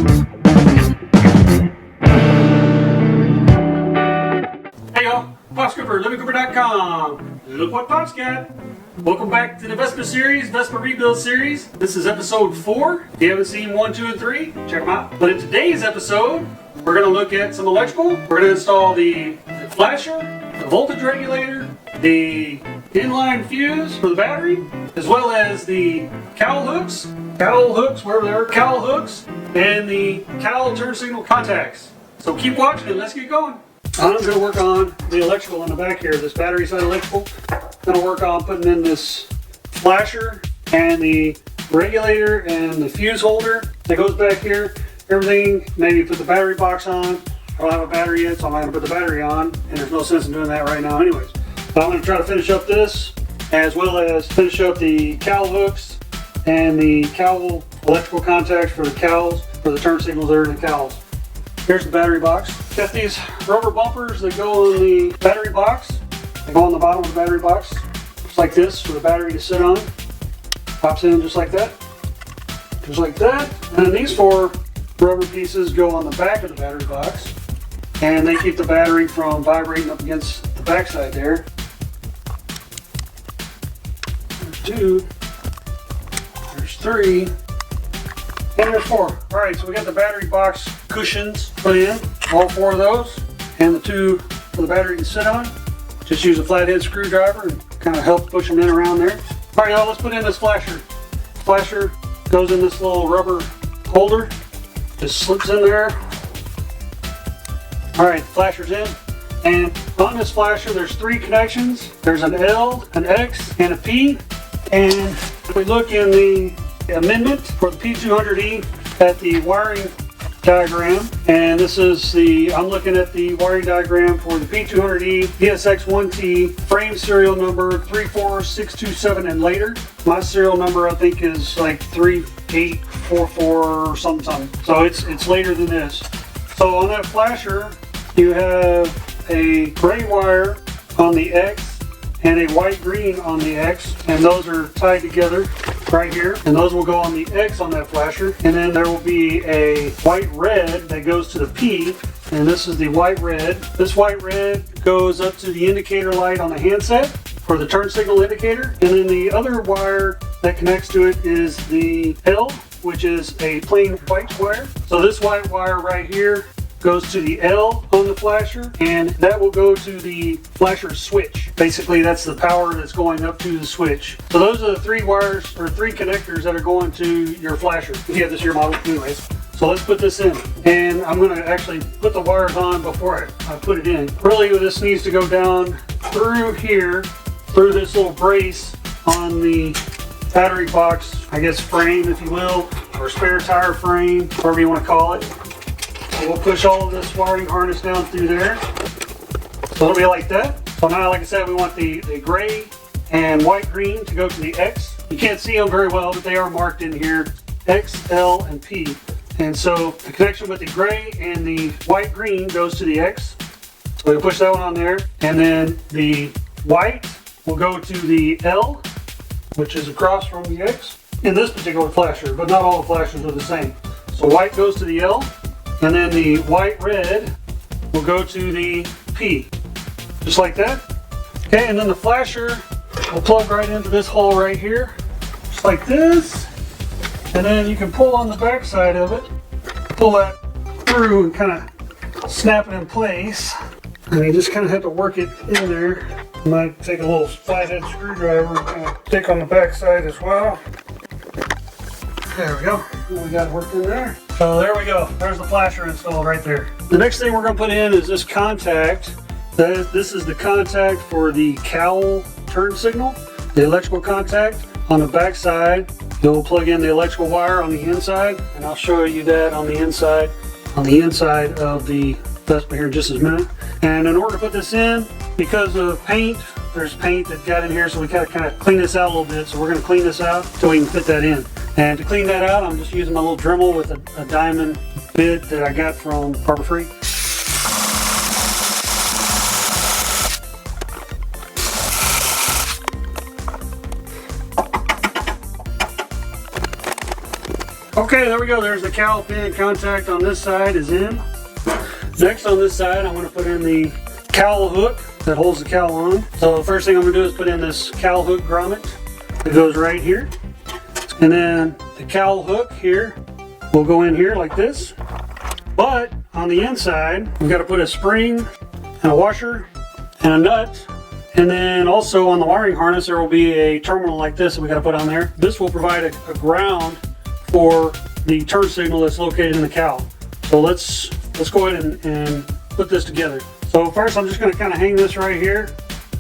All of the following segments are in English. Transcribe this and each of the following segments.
Hey y'all, LivingCooper, LivingCooper.com. Look what Pop's got. Welcome back to the Vespa series, Vespa Rebuild series. This is episode 4. If you haven't seen 1, 2, and 3, check them out. But in today's episode, we're going to look at some electrical. We're going to install the flasher, the voltage regulator, the inline fuse for the battery, as well as the cowl hooks, wherever they are, cowl hooks, and the cowl turn signal contacts. So keep watching and let's get going. I'm going to work on the electrical on the back here, this battery side electrical. I'm going to work on putting in this flasher and the regulator and the fuse holder that goes back here. Everything, maybe put the battery box on. I don't have a battery yet, so I'm going to put the battery on, and there's no sense in doing that right now anyways. But I'm going to try to finish up this, as well as finish up the cowl hooks and the cowl electrical contacts for the cowls, for the turn signals there in the cowls. Here's the battery box. Got these rubber bumpers that go in the battery box. They go on the bottom of the battery box, just like this, for the battery to sit on. Pops in just like that. Just like that. And then these 4 rubber pieces go on the back of the battery box, and they keep the battery from vibrating up against the backside there. There's 2. There's 3. And there's 4. Alright, so we got the battery box cushions put in, all 4 of those, and the 2 for the battery to sit on. Just use a flathead screwdriver and kind of help push them in around there. Alright y'all, let's put in this flasher. Flasher goes in this little rubber holder, just slips in there. Alright, flasher's in. And on this flasher there's 3 connections. There's an L, an X, and a P. And if we look in the amendment for the P200E at the wiring diagram, and this is I'm looking at the wiring diagram for the P200E PSX1T frame serial number 34627 and later. My serial number I think is like 3844 or something. So it's later than this. So on that flasher you have a gray wire on the X and a white-green on the X, and those are tied together right here, and those will go on the X on that flasher. And then there will be a white-red that goes to the P, and this is the white-red. This white-red goes up to the indicator light on the handset for the turn signal indicator, and then the other wire that connects to it is the L, which is a plain white wire. So this white wire right here goes to the L on the flasher, and that will go to the flasher switch. Basically, that's the power that's going up to the switch. So those are the 3 wires, or 3 connectors that are going to your flasher, if you have this year model anyways. So let's put this in, and I'm going to actually put the wires on before I put it in. Really, this needs to go down through here, through this little brace on the battery box, I guess frame if you will, or spare tire frame, whatever you want to call it. We'll push all of this wiring harness down through there. So it'll be like that. So now, like I said, we want the gray and white-green to go to the X. You can't see them very well, but they are marked in here, X, L, and P. And so the connection with the gray and the white-green goes to the X. So we push that one on there. And then the white will go to the L, which is across from the X, in this particular flasher, but not all the flashers are the same. So white goes to the L, and then the white-red will go to the P, just like that. Okay, and then the flasher will plug right into this hole right here, just like this. And then you can pull on the back side of it, pull that through and kind of snap it in place. And you just kind of have to work it in there. You might take a little flathead screwdriver and kind of stick on the back side as well. There we go. We got it worked in there. So there we go. There's the flasher installed right there. The next thing we're going to put in is this contact. This is the contact for the cowl turn signal, the electrical contact. On the back side, you'll plug in the electrical wire on the inside, and I'll show you that on the inside of the Vespa here in just a minute. And in order to put this in, because of paint, there's paint that got in here, so we gotta kind of clean this out a little bit. So we're going to clean this out so we can fit that in. And to clean that out, I'm just using my little Dremel with a diamond bit that I got from Harbor Freight. Okay, there we go. There's the cowl pin contact on this side is in. Next on this side, I'm going to put in the cowl hook that holds the cowl on. So the first thing I'm going to do is put in this cowl hook grommet that goes right here. And then the cowl hook here will go in here like this. But on the inside, we've got to put a spring and a washer and a nut. And then also on the wiring harness, there will be a terminal like this that we got to put on there. This will provide a ground for the turn signal that's located in the cowl. So let's go ahead and put this together. So first I'm just going to kind of hang this right here,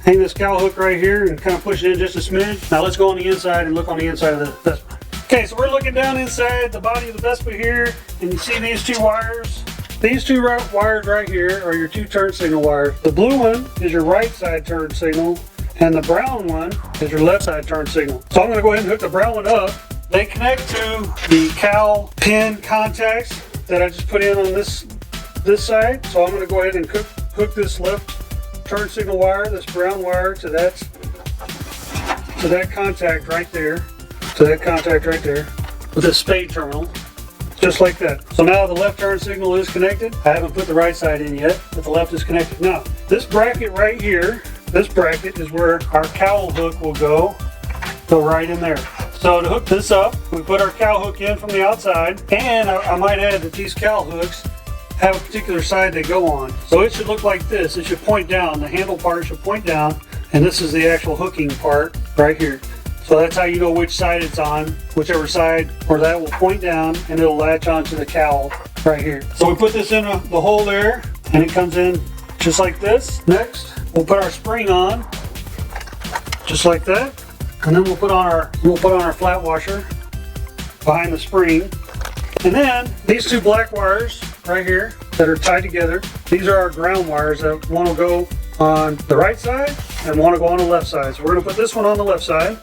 hang this cowl hook right here and kind of push it in just a smidge. Now let's go on the inside and look on the inside of the Vespa. Okay, so we're looking down inside the body of the Vespa here, and you see these two wires. These two wires right here are your two turn signal wires. The blue one is your right side turn signal, and the brown one is your left side turn signal. So I'm going to go ahead and hook the brown one up. They connect to the cowl pin contacts that I just put in on this side. So I'm going to go ahead and hook this left turn signal wire, this brown wire, to that contact right there, with a spade terminal, just like that. So now the left turn signal is connected. I haven't put the right side in yet, but the left is connected. Now, this bracket right here, this bracket is where our cowl hook will go right in there. So to hook this up, we put our cowl hook in from the outside, and I might add that these cowl hooks have a particular side they go on. So it should look like this. It should point down. The handle part should point down, and this is the actual hooking part right here. So that's how you know which side it's on, whichever side where that will point down, and it'll latch onto the cowl right here. So we put this in the hole there, and it comes in just like this. Next, we'll put our spring on, just like that, and then we'll put on our flat washer behind the spring. And then these two black wires right here that are tied together, these are our ground wires that one will go on the right side and one will go on the left side. So we're going to put this one on the left side,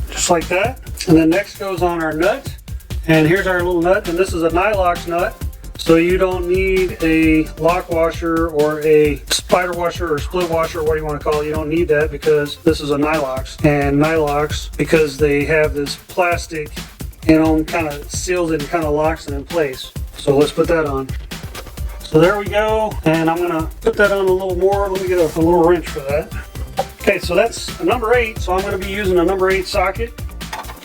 just like that. And then next goes on our nut. And here's our little nut, and this is a Nylox nut. So you don't need a lock washer or a spider washer or split washer, or what you want to call it. You don't need that because this is a Nylox. And Nylox, because they have this plastic, kind of seals it and kind of locks it in place. So let's put that on. So there we go. And I'm going to put that on a little more. Let me get a little wrench for that. Okay, so that's a number 8. So I'm going to be using a number 8 socket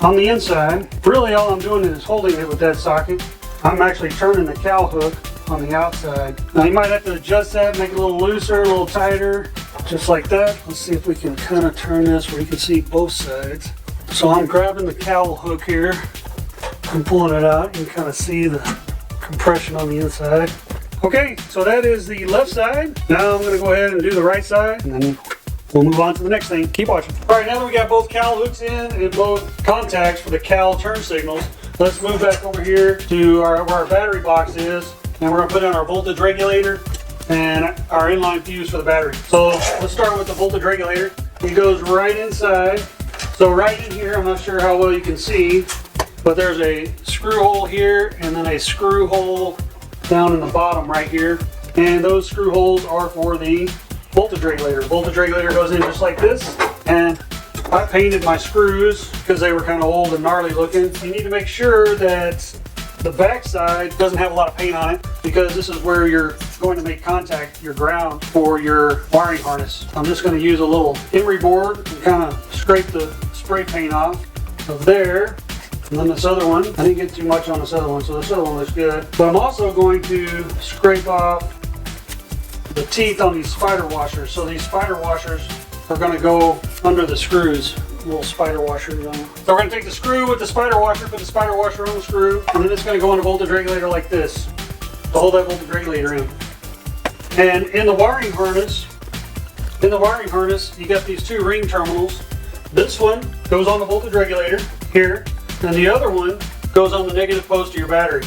on the inside. Really all I'm doing is holding it with that socket. I'm actually turning the cowl hook on the outside. Now you might have to adjust that, make it a little looser, a little tighter, just like that. Let's see if we can kind of turn this where you can see both sides. So I'm grabbing the cowl hook here and pulling it out. You can kind of see the compression on the inside. Okay, so that is the left side. Now I'm going to go ahead and do the right side, and then we'll move on to the next thing. Keep watching. All right, now that we got both cowl hooks in and both contacts for the cowl turn signals, let's move back over here to where our battery box is, and we're going to put in our voltage regulator and our inline fuse for the battery. So let's start with the voltage regulator. It goes right inside. So right in here, I'm not sure how well you can see, but there's a screw hole here and then a screw hole down in the bottom right here. And those screw holes are for the voltage regulator. Voltage regulator goes in just like this, and I painted my screws because they were kind of old and gnarly looking. You need to make sure that the back side doesn't have a lot of paint on it, because this is where you're going to make contact, your ground for your wiring harness. I'm just going to use a little emery board and kind of scrape the spray paint off of there. And then this other one, I didn't get too much on this other one, so this other one looks good. But I'm also going to scrape off the teeth on these spider washers. So these spider washers are going to go under the screws, little spider washers on them. So we're going to take the screw with the spider washer, put the spider washer on the screw, and then it's going to go on a voltage regulator like this to hold that voltage regulator in. And in the wiring harness, you got these two ring terminals. This one goes on the voltage regulator here, and the other one goes on the negative post of your battery.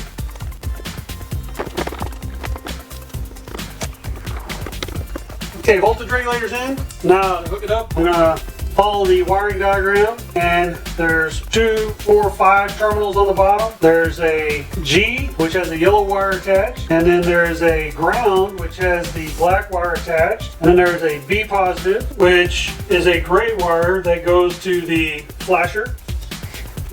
Okay, voltage regulator's in. Now to hook it up, I'm gonna follow the wiring diagram, and there's 2, 4, 5 terminals on the bottom. There's a G, which has a yellow wire attached, and then there's a ground, which has the black wire attached, and then there's a B positive, which is a gray wire that goes to the flasher.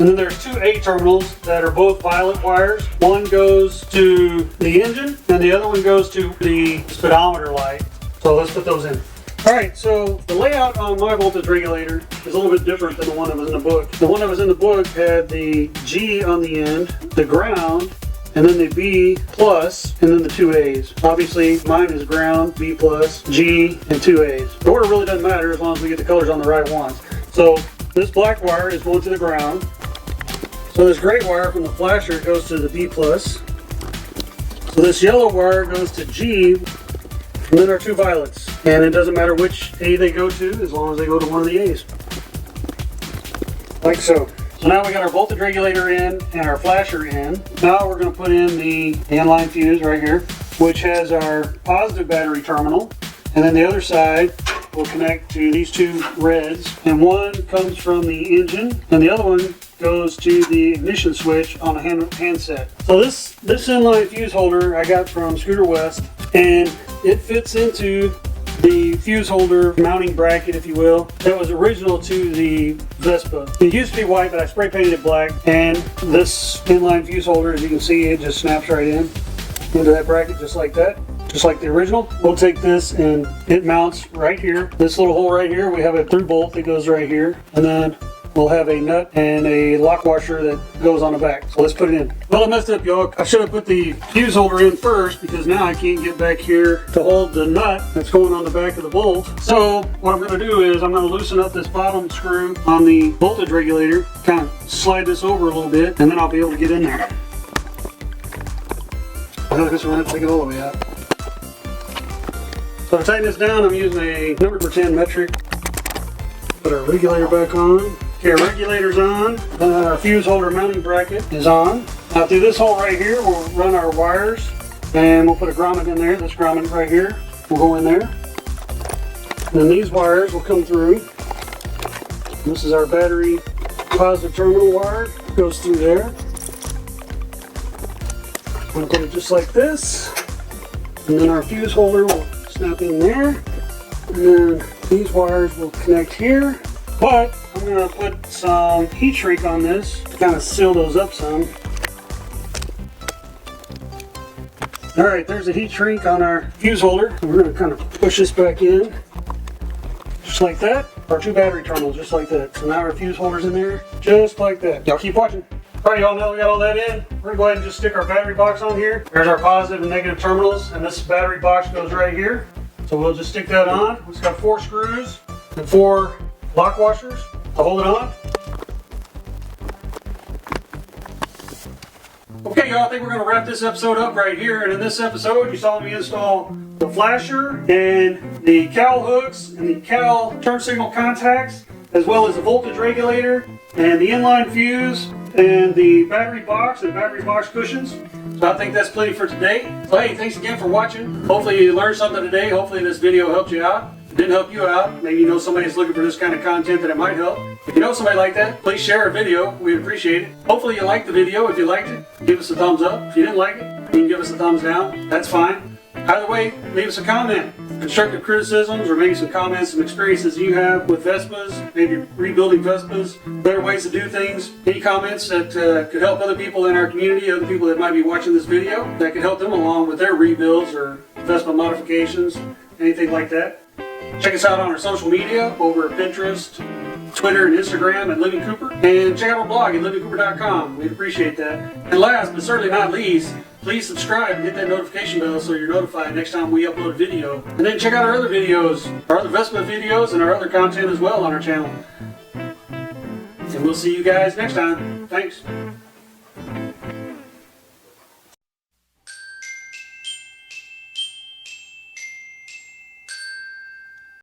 And then there's two A terminals that are both violet wires. One goes to the engine and the other one goes to the speedometer light. So let's put those in. Alright, so the layout on my voltage regulator is a little bit different than the one that was in the book. The one that was in the book had the G on the end, the ground, and then the B plus, and then the two A's. Obviously, mine is ground, B plus, G, and two A's. The order really doesn't matter as long as we get the colors on the right ones. So this black wire is going to the ground. So this gray wire from the flasher goes to the B plus. So this yellow wire goes to G, and then our two violets. And it doesn't matter which A they go to as long as they go to one of the A's. Like so. So now we got our voltage regulator in and our flasher in. Now we're going to put in the inline fuse right here, which has our positive battery terminal. And then the other side will connect to these two reds. And one comes from the engine and the other one goes to the ignition switch on a handset. So this inline fuse holder I got from Scooter West, and it fits into the fuse holder mounting bracket, if you will, that was original to the Vespa. It used to be white, but I spray painted it black, and this inline fuse holder, as you can see, it just snaps right in into that bracket just like that, just like the original. We'll take this and it mounts right here. This little hole right here, we have a through bolt that goes right here, and then we'll have a nut and a lock washer that goes on the back. So let's put it in. Well, I messed up, y'all. I should have put the fuse holder in first because now I can't get back here to hold the nut that's going on the back of the bolt. So what I'm going to do is I'm going to loosen up this bottom screw on the voltage regulator, kind of slide this over a little bit, and then I'll be able to get in there. I guess we're going to take it all the way out. So to tighten this down, I'm using a number 10 metric. Put our regulator back on. Okay, our regulator's on, our fuse holder mounting bracket is on. Now through this hole right here, we'll run our wires, and we'll put a grommet in there. This grommet right here will go in there. And then these wires will come through. This is our battery positive terminal wire, goes through there. We'll put it just like this. And then our fuse holder will snap in there. And then these wires will connect here. But I'm going to put some heat shrink on this to kind of seal those up some. Alright, there's the heat shrink on our fuse holder. We're going to kind of push this back in, just like that. Our two battery terminals, just like that. So now our fuse holder's in there, just like that. Y'all keep watching. Alright, y'all, now we got all that in, we're going to go ahead and just stick our battery box on here. There's our positive and negative terminals, and this battery box goes right here. So we'll just stick that on. It's got 4 screws and 4 lock washers to hold it on. Okay, y'all, I think we're going to wrap this episode up right here. And in this episode, you saw me install the flasher and the cowl hooks and the cowl turn signal contacts, as well as the voltage regulator and the inline fuse and the battery box and battery box cushions. So I think that's plenty for today. So hey, thanks again for watching. Hopefully you learned something today. Hopefully this video helped you out. If it didn't help you out, maybe you know somebody that's looking for this kind of content that it might help. If you know somebody like that, please share our video. We'd appreciate it. Hopefully you liked the video. If you liked it, give us a thumbs up. If you didn't like it, you can give us a thumbs down. That's fine. Either way, leave us a comment. Constructive criticisms, or maybe some comments, some experiences you have with Vespas, maybe rebuilding Vespas, better ways to do things. Any comments that could help other people in our community, other people that might be watching this video, that could help them along with their rebuilds or Vespa modifications, anything like that. Check us out on our social media over at Pinterest, Twitter, and Instagram at LivingCooper. And check out our blog at LivingCooper.com. We'd appreciate that. And last but certainly not least, please subscribe and hit that notification bell so you're notified next time we upload a video. And then check out our other videos, our other Vespa videos, and our other content as well on our channel. And we'll see you guys next time. Thanks.